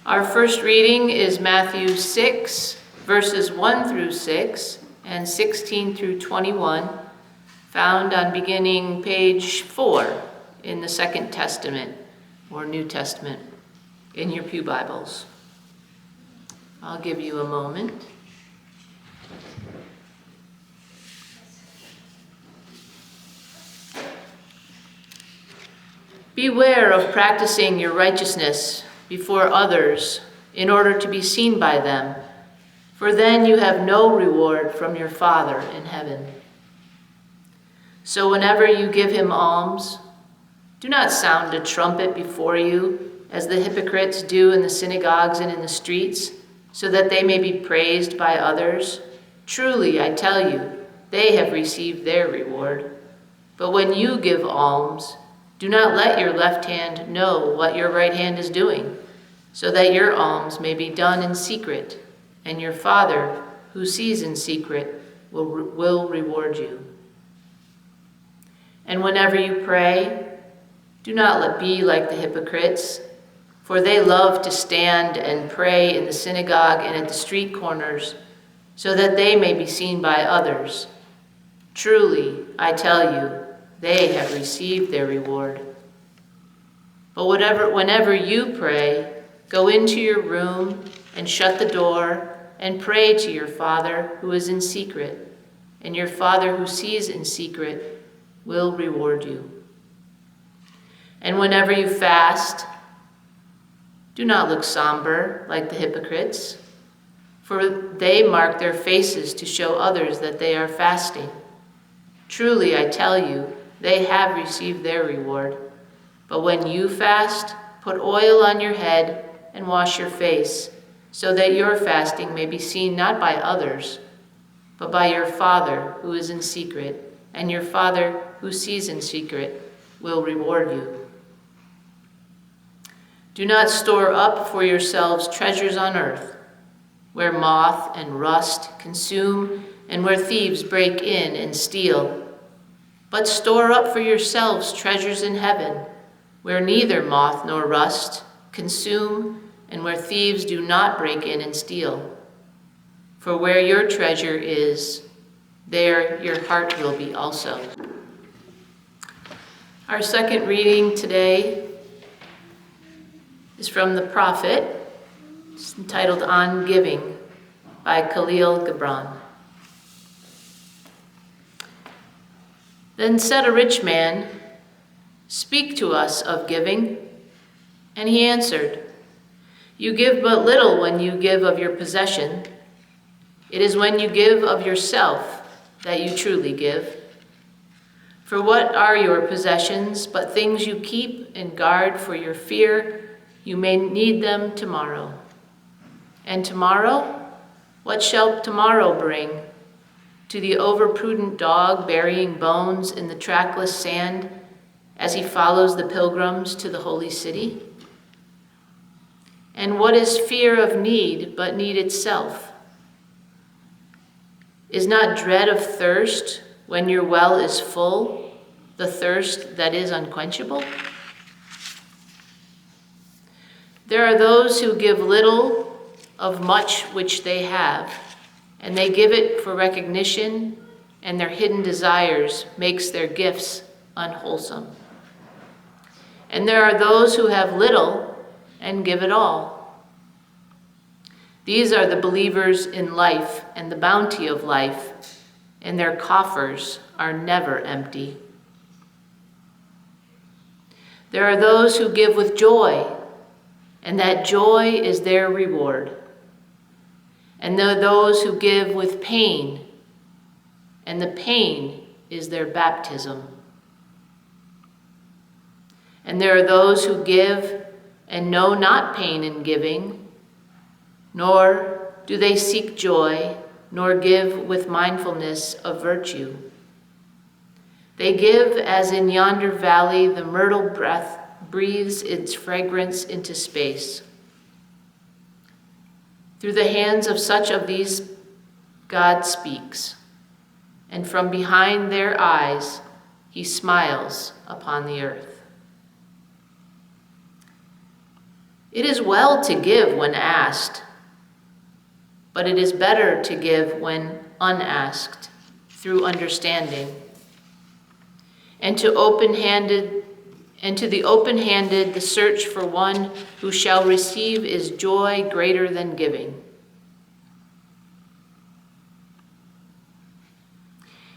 Our first reading is Matthew 6, verses 1 through 6 and 16 through 21, found on beginning page 4 in the Second Testament or New Testament in your pew Bibles. I'll give you a moment. Beware of practicing your righteousness before others in order to be seen by them, for then you have no reward from your Father in heaven. So whenever you give him alms, do not sound a trumpet before you, as the hypocrites do in the synagogues and in the streets, so that they may be praised by others. Truly, I tell you, they have received their reward. But when you give alms, do not let your left hand know what your right hand is doing, so that your alms may be done in secret, and your Father, who sees in secret, will reward you. And whenever you pray, do not be like the hypocrites, for they love to stand and pray in the synagogue and at the street corners, so that they may be seen by others. Truly, I tell you, they have received their reward. But whenever you pray, go into your room and shut the door and pray to your Father who is in secret, and your Father who sees in secret will reward you. And whenever you fast, do not look somber like the hypocrites, for they mark their faces to show others that they are fasting. Truly, I tell you, they have received their reward. But when you fast, put oil on your head and wash your face, so that your fasting may be seen not by others, but by your Father who is in secret, and your Father who sees in secret will reward you. Do not store up for yourselves treasures on earth, where moth and rust consume and where thieves break in and steal. But store up for yourselves treasures in heaven, where neither moth nor rust consume and where thieves do not break in and steal. For where your treasure is, there your heart will be also. Our second reading today is from the prophet. It's entitled On Giving by Khalil Gibran. Then said a rich man, "Speak to us of giving." And he answered, "You give but little when you give of your possession. It is when you give of yourself that you truly give. For what are your possessions but things you keep and guard for your fear you may need them tomorrow? And tomorrow? What shall tomorrow bring? To the overprudent dog burying bones in the trackless sand as he follows the pilgrims to the holy city? And what is fear of need but need itself? Is not dread of thirst when your well is full, the thirst that is unquenchable? There are those who give little of much which they have, and they give it for recognition, and their hidden desires makes their gifts unwholesome. And there are those who have little and give it all. These are the believers in life and the bounty of life, and their coffers are never empty. There are those who give with joy, and that joy is their reward. And there are those who give with pain, and the pain is their baptism. And there are those who give and know not pain in giving, nor do they seek joy, nor give with mindfulness of virtue. They give as in yonder valley the myrtle breath breathes its fragrance into space. Through the hands of such of these God speaks, and from behind their eyes he smiles upon the earth. It is well to give when asked, but it is better to give when unasked, through understanding. And to the open-handed, the search for one who shall receive is joy greater than giving.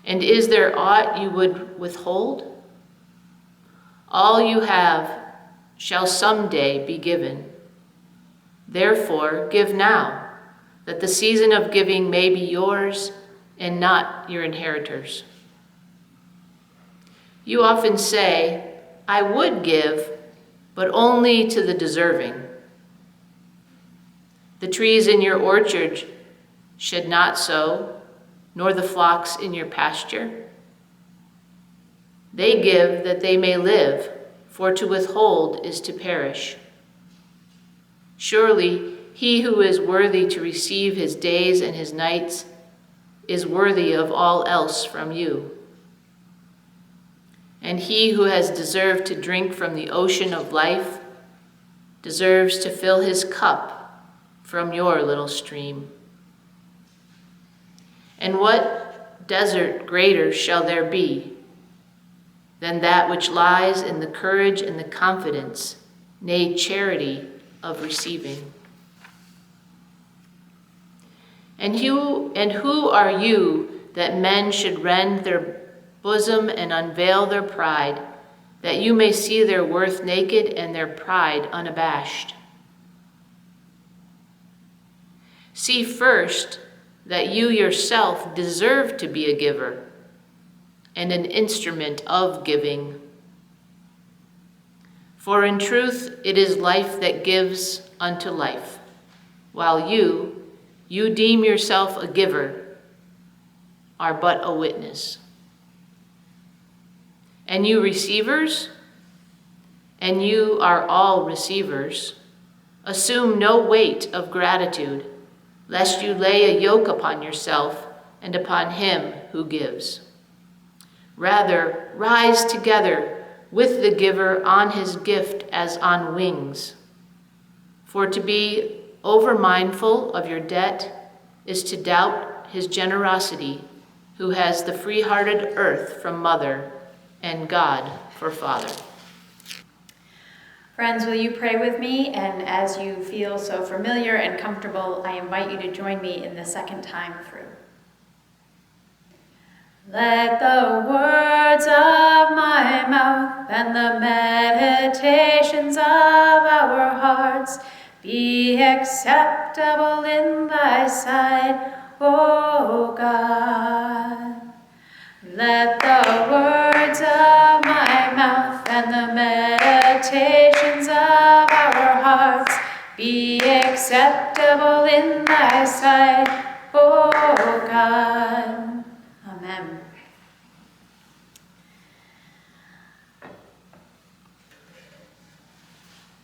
And is there aught you would withhold? All you have shall someday be given. Therefore, give now, that the season of giving may be yours and not your inheritors. You often say, I would give, but only to the deserving. The trees in your orchard should not sow, nor the flocks in your pasture. They give that they may live, for to withhold is to perish. Surely he who is worthy to receive his days and his nights is worthy of all else from you. And he who has deserved to drink from the ocean of life deserves to fill his cup from your little stream. And what desert greater shall there be than that which lies in the courage and the confidence, nay, charity of receiving? And who are you that men should rend their bosom and unveil their pride, that you may see their worth naked and their pride unabashed? See first that you yourself deserve to be a giver and an instrument of giving. For in truth it is life that gives unto life, while you deem yourself a giver, are but a witness. And you receivers, and you are all receivers, assume no weight of gratitude, lest you lay a yoke upon yourself and upon him who gives. Rather, rise together with the giver on his gift as on wings. For to be over-mindful of your debt is to doubt his generosity, who has the free-hearted earth from mother and God for father. Friends, will you pray with me? And as you feel so familiar and comfortable, I invite you to join me in the second time through. Let the words of my mouth and the meditations of our hearts be acceptable in thy sight, O God. Let the words of my mouth and the meditations of our hearts be acceptable in thy sight, O God. Amen.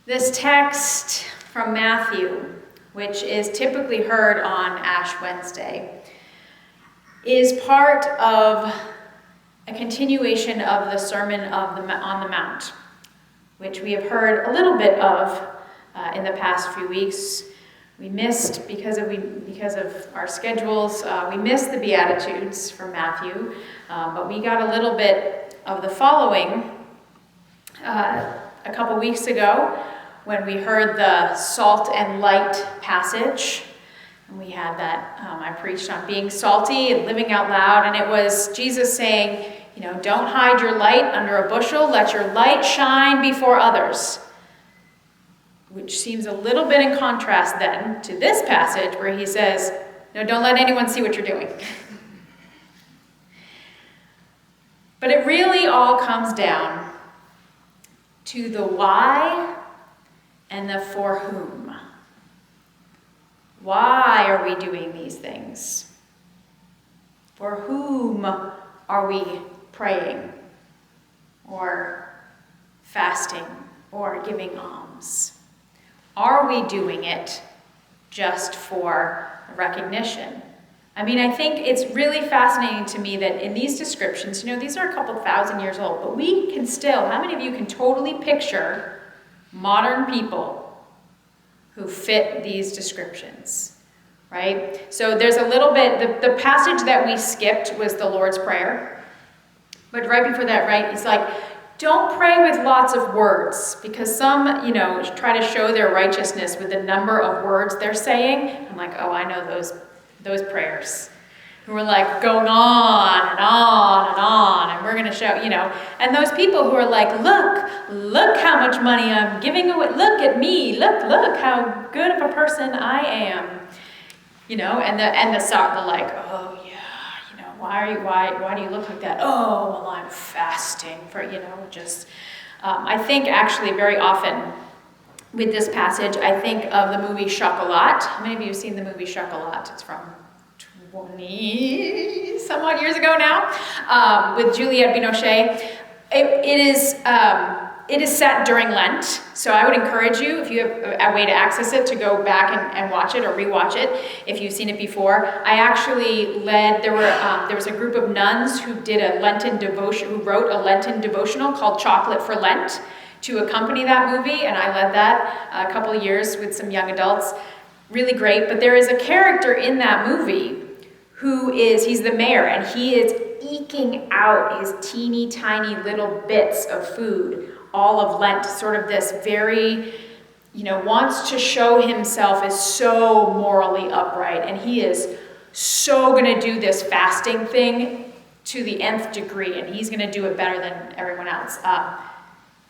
This text from Matthew, which is typically heard on Ash Wednesday, is part of a continuation of the Sermon on the Mount, which we have heard a little bit of in the past few weeks. We missed, because of our schedules, we missed the Beatitudes from Matthew, but we got a little bit of the following a couple weeks ago when we heard the salt and light passage. And we had that, I preached on being salty and living out loud, and it was Jesus saying, don't hide your light under a bushel, let your light shine before others. Which seems a little bit in contrast then to this passage where he says, no, don't let anyone see what you're doing. But it really all comes down to the why and the for whom. Why are we doing these things? For whom are we praying or fasting or giving alms? Are we doing it just for recognition? I mean, I think it's really fascinating to me that in these descriptions, these are a couple thousand years old, but we can still, how many of you can totally picture modern people who fit these descriptions, right? So there's a little bit, the passage that we skipped was the Lord's Prayer. But right before that, right, he's like, don't pray with lots of words, because some, try to show their righteousness with the number of words they're saying. I'm like, oh, I know those prayers. Who are like going on and on and on, and we're going to show, and those people who are like, look how much money I'm giving away, look at me, look how good of a person I am, and the like, oh yeah, why do you look like that? Oh, well, I'm fasting for, I think actually very often with this passage, I think of the movie Chocolat. How many of you have seen the movie Chocolat? It's from 20 some odd years ago now, with Juliette Binoche. It is set during Lent, so I would encourage you, if you have a way to access it, to go back and watch it or rewatch it if you've seen it before. I actually there was a group of nuns who did a Lenten devotion, who wrote a Lenten devotional called Chocolate for Lent to accompany that movie, and I led that a couple of years with some young adults. Really great, but there is a character in that movie he's the mayor, and he is eking out his teeny tiny little bits of food all of Lent, sort of this very, wants to show himself as so morally upright, and he is so going to do this fasting thing to the nth degree, and he's going to do it better than everyone else.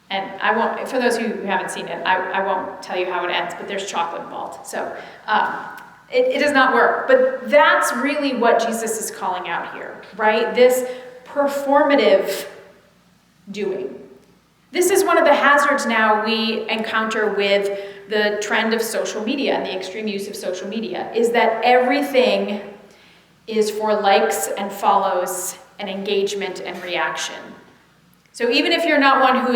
And I won't, for those who haven't seen it, I won't tell you how it ends, but there's chocolate involved. So it does not work. But that's really what Jesus is calling out here, right? This performative doing. This is one of the hazards now we encounter with the trend of social media and the extreme use of social media, is that everything is for likes and follows and engagement and reaction. So even if you're not one who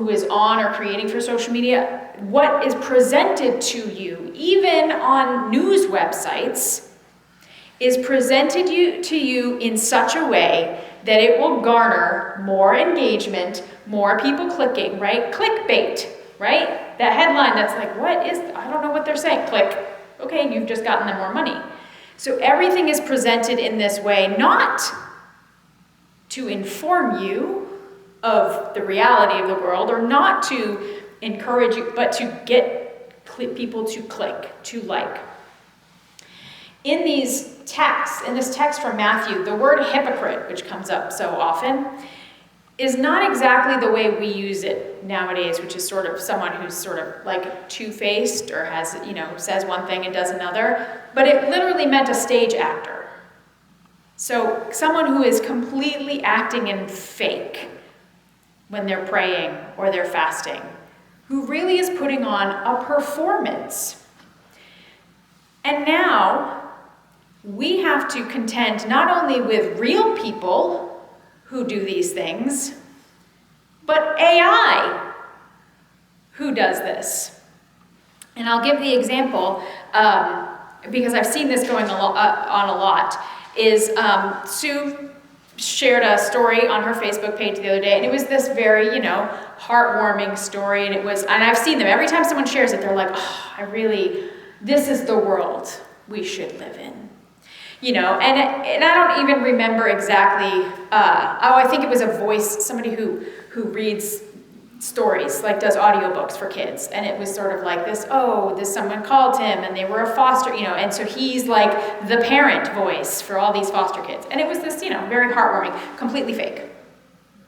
is on or creating for social media, what is presented to you, even on news websites, is presented to you in such a way that it will garner more engagement, more people clicking, right? Clickbait, right? That headline that's like, I don't know what they're saying. Click. Okay, you've just gotten them more money. So everything is presented in this way, not to inform you of the reality of the world, or not to encourage you, but to get people to click, to like. In this text from Matthew, the word hypocrite, which comes up so often, is not exactly the way we use it nowadays, which is sort of someone who's sort of like two-faced or has, says one thing and does another, but it literally meant a stage actor. So someone who is completely acting in fake when they're praying or they're fasting, who really is putting on a performance. And now we have to contend not only with real people who do these things, but AI who does this. And I'll give the example, because I've seen this going on a lot, is Sue shared a story on her Facebook page the other day, and it was this very, heartwarming story, and I've seen them. Every time someone shares it, they're like, oh, this is the world we should live in. And I don't even remember exactly, I think it was a voice, somebody who reads stories, like does audiobooks for kids, and it was sort of like this someone called him, and they were a foster, and so he's like the parent voice for all these foster kids, and it was this, very heartwarming, completely fake.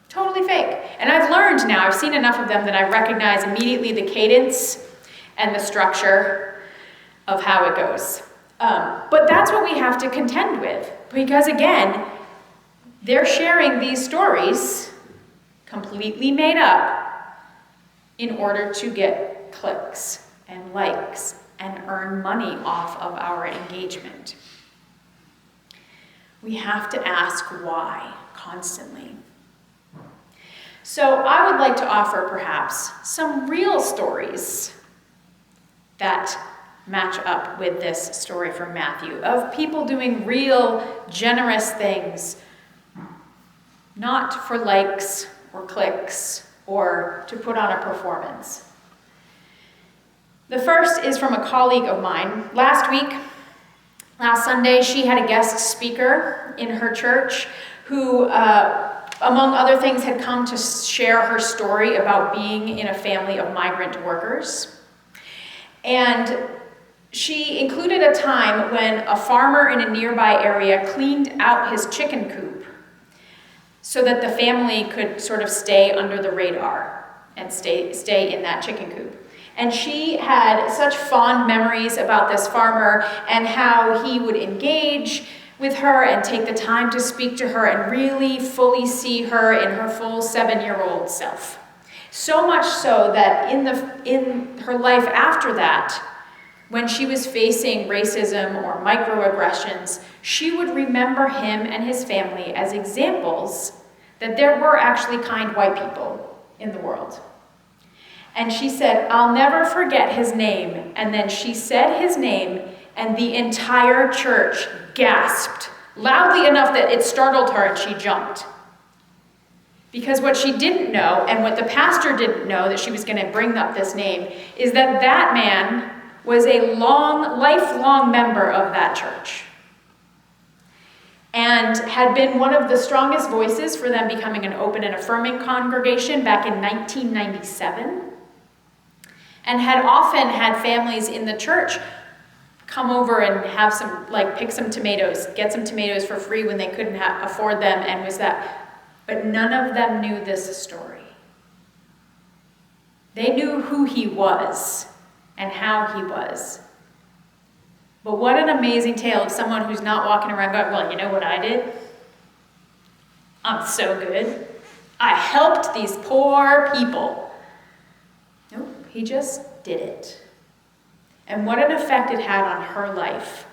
Totally fake. And I've learned now, I've seen enough of them that I recognize immediately the cadence and the structure of how it goes. But that's what we have to contend with, because again, they're sharing these stories completely made up in order to get clicks and likes and earn money off of our engagement. We have to ask why constantly. So I would like to offer perhaps some real stories that match up with this story from Matthew of people doing real, generous things, not for likes or clicks or to put on a performance. The first is from a colleague of mine. Last Sunday, she had a guest speaker in her church who, among other things, had come to share her story about being in a family of migrant workers. And she included a time when a farmer in a nearby area cleaned out his chicken coop so that the family could sort of stay under the radar and stay in that chicken coop. And she had such fond memories about this farmer and how he would engage with her and take the time to speak to her and really fully see her in her full 7-year-old self. So much so that in her life after that, when she was facing racism or microaggressions, she would remember him and his family as examples that there were actually kind white people in the world. And she said, "I'll never forget his name." And then she said his name, and the entire church gasped loudly enough that it startled her and she jumped. Because what she didn't know, and what the pastor didn't know that she was going to bring up this name, is that that man was a lifelong member of that church. And had been one of the strongest voices for them becoming an open and affirming congregation back in 1997. And had often had families in the church come over and have some, pick some tomatoes, get some tomatoes for free when they couldn't afford them, and was that. But none of them knew this story. They knew who he was and how he was. But what an amazing tale of someone who's not walking around going, "Well, you know what I did? I'm so good. I helped these poor people." Nope, he just did it. And what an effect it had on her life,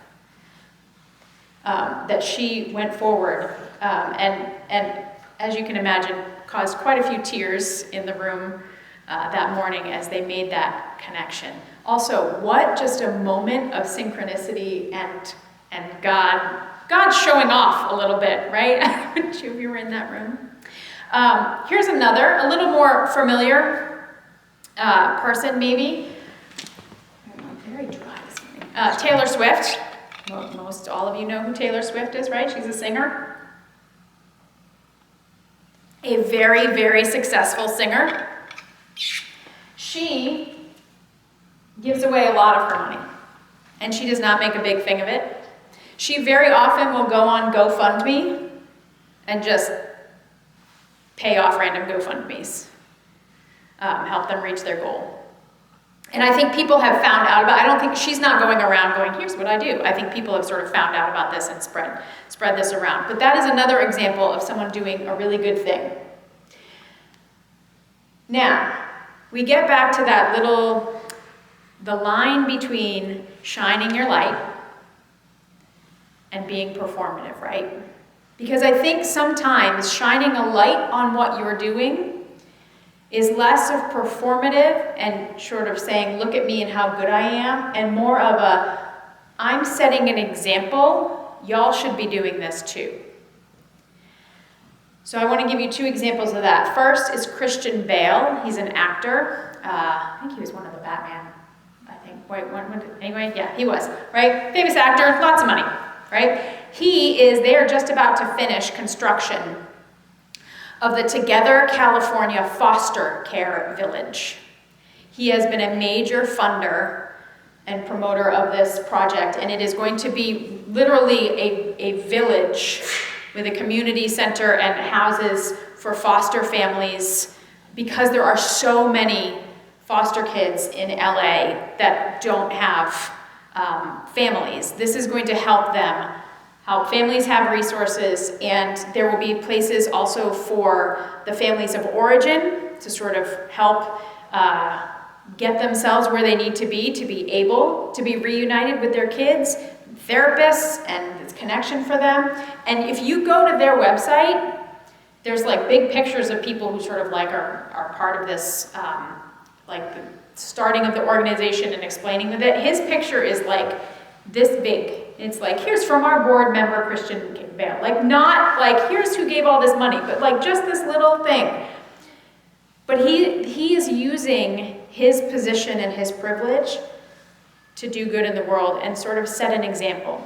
that she went forward and as you can imagine, caused quite a few tears in the room that morning as they made that connection. Also, what just a moment of synchronicity and God showing off a little bit, right? Wouldn't you if you were in that room? Here's another, a little more familiar person maybe. Very dry this morning. Taylor Swift. Well, most all of you know who Taylor Swift is, right? She's a singer. A very, very successful singer. She gives away a lot of her money, and she does not make a big thing of it. She very often will go on GoFundMe and just pay off random GoFundMes, help them reach their goal. And I think people have found out about, I don't think, she's not going around going, "Here's what I do." I think people have sort of found out about this and spread this around. But that is another example of someone doing a really good thing. Now, we get back to that the line between shining your light and being performative, right? Because I think sometimes shining a light on what you're doing is less of performative and sort of saying, "Look at me and how good I am," and more of a, "I'm setting an example, y'all should be doing this too." So I want to give you 2 examples of that. First is Christian Bale. He's an actor. I think he was one of the Batman. Anyway, yeah, he was, right? Famous actor, lots of money, right? They are just about to finish construction of the Together, California foster care village. He has been a major funder and promoter of this project, and it is going to be literally a village with a community center and houses for foster families, because there are so many foster kids in LA that don't have families. This is going to help families have resources, and there will be places also for the families of origin to sort of help get themselves where they need to be able to be reunited with their kids, therapists, and this connection for them. And if you go to their website, there's big pictures of people who sort of are part of this, the starting of the organization and explaining with it. His picture is this big. It's here's from our board member, Christian Bale. Not here's who gave all this money, but just this little thing. But he is using his position and his privilege to do good in the world and sort of set an example.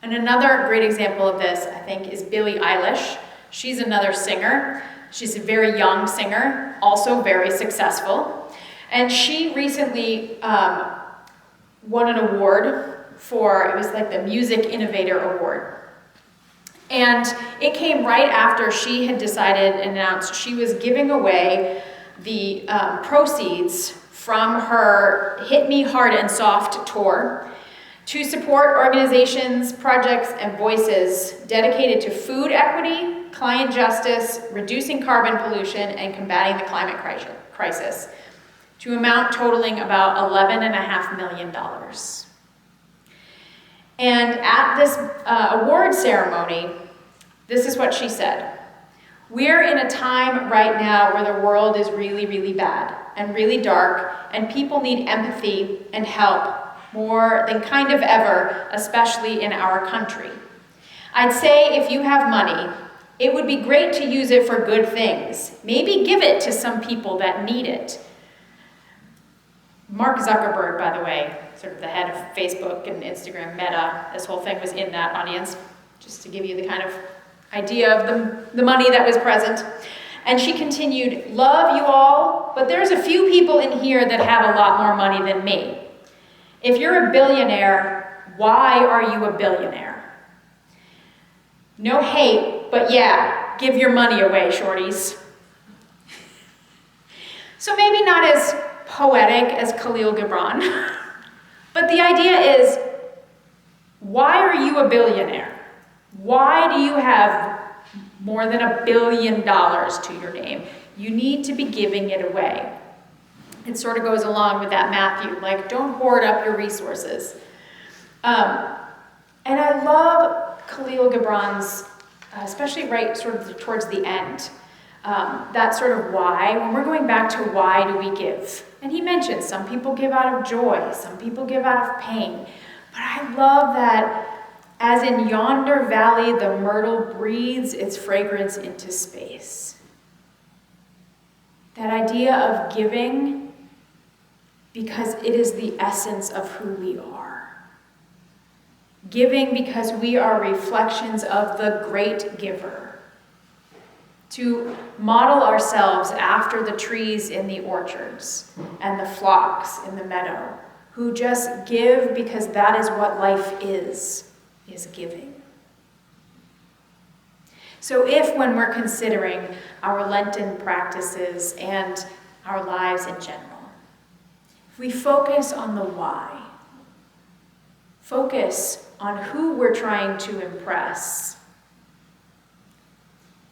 And another great example of this, I think, is Billie Eilish. She's another singer. She's a very young singer, also very successful. And she recently won an award for, it was like the Music Innovator Award. And it came right after she had decided and announced she was giving away the proceeds from her Hit Me Hard and Soft tour to support organizations, projects, and voices dedicated to food equity, client justice, reducing carbon pollution, and combating the climate crisis, to amount totaling about $11.5 million. And at this award ceremony, this is what she said. We're in a time right now where the world is really, really bad and really dark, and people need empathy and help more than kind of ever, especially in our country. I'd say if you have money, it would be great to use it for good things. Maybe give it to some people that need it. Mark Zuckerberg, by the way, sort of the head of Facebook and Instagram, Meta, this whole thing was in that audience, just to give you the kind of idea of the money that was present. And she continued, love you all, but there's a few people in here that have a lot more money than me. If you're a billionaire, why are you a billionaire? No hate, but yeah, give your money away, shorties. So maybe not as poetic as Khalil Gibran, but the idea is, why are you a billionaire? Why do you have more than $1 billion to your name? You need to be giving it away. It sort of goes along with that Matthew, like, don't hoard up your resources. And I love Khalil Gibran's, especially right sort of towards the end, that sort of why. When we're going back to why do we give? And he mentions some people give out of joy, some people give out of pain. But I love that as in yonder valley the myrtle breathes its fragrance into space. That idea of giving because it is the essence of who we are. Giving because we are reflections of the great giver. To model ourselves after the trees in the orchards and the flocks in the meadow, who just give because that is what life is giving. So if, when we're considering our Lenten practices and our lives in general, if we focus on the why, focus on who we're trying to impress,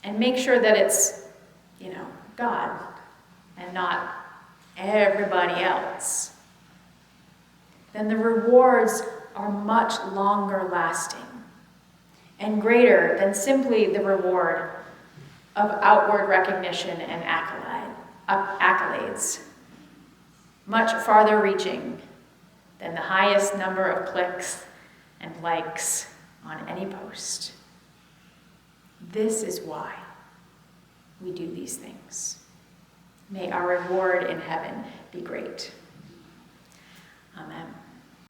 and make sure that it's, God and not everybody else, then the rewards are much longer lasting and greater than simply the reward of outward recognition and accolades, much farther reaching than the highest number of clicks and likes on any post. This is why we do these things. May our reward in heaven be great. Amen.